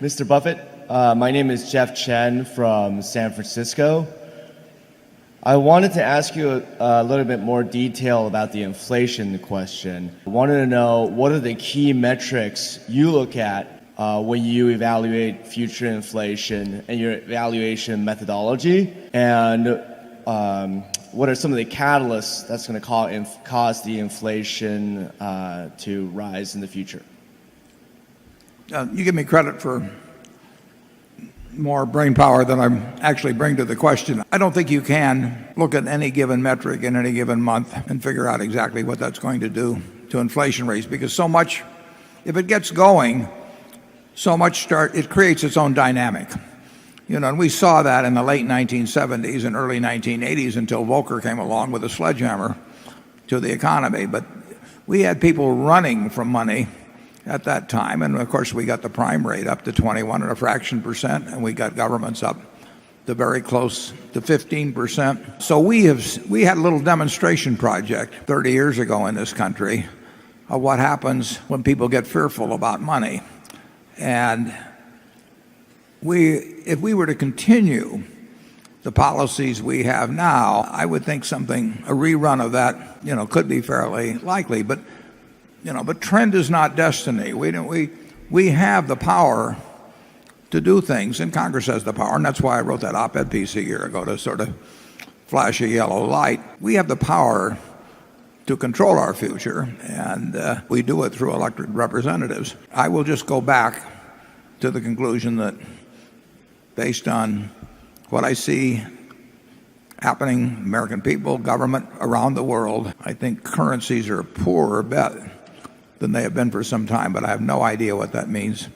Mr. Buffett, my name is Jeff Chen from San Francisco. I wanted to ask you a little bit more detail about the inflation question. I wanted to know what are the key metrics you look at when you evaluate future inflation and your evaluation methodology, and what are some of the catalysts that's going to cause the inflation to rise in the future? You give me credit for more brain power than I actually bring to the question. I don't think you can look at any given metric in any given month and figure out exactly what that's going to do to inflation rates, because so much, if it gets going, it creates its own dynamic. And we saw that in the late 1970s and early 1980s until Volcker came along with a sledgehammer to the economy. But we had people running from money at that time, and of course we got the prime rate up to 21 and a fraction percent, and we got governments up to very close to 15%. So we had a little demonstration project 30 years ago in this country of what happens when people get fearful about money. And if we were to continue the policies we have now, I would think a rerun of that, could be fairly likely. But trend is not destiny. We have the power to do things, and Congress has the power, and that's why I wrote that op-ed piece a year ago to sort of flash a yellow light. We have the power to control our future, and we do it through elected representatives. I will just go back to the conclusion that, based on what I see happening, American people, government around the world, I think currencies are a poorer bet than they have been for some time, but I have no idea what that means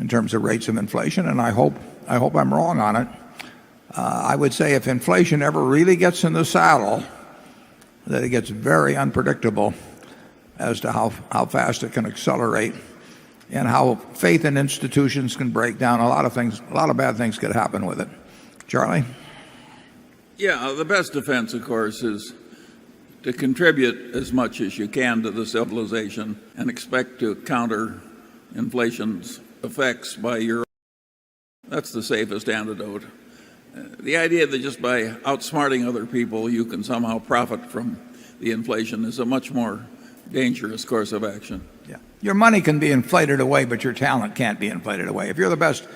in terms of rates of inflation, and I hope I'm wrong on it. I would say if inflation ever really gets in the saddle, that it gets very unpredictable as to how fast it can accelerate and how faith in institutions can break down. A lot of bad things could happen with it. Charlie? Yeah, the best defense, of course, is to contribute as much as you can to the civilization and expect to counter inflation's effects by your. That's the safest antidote. The idea that just by outsmarting other people you can somehow profit from the inflation is a much more dangerous course of action. Yeah. Your money can be inflated away, but your talent can't be inflated away. If you're the best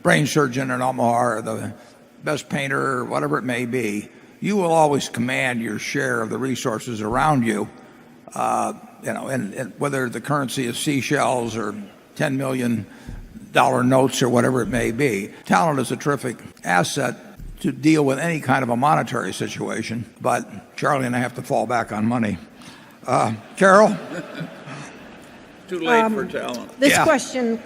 brain surgeon in Omaha or the best painter or whatever it may be, you will always command your share of the resources around you, and whether the currency is seashells or $10 million notes or whatever it may be. Talent is a terrific asset to deal with any kind of a monetary situation, but Charlie and I have to fall back on money. Carol? Too late for talent. This question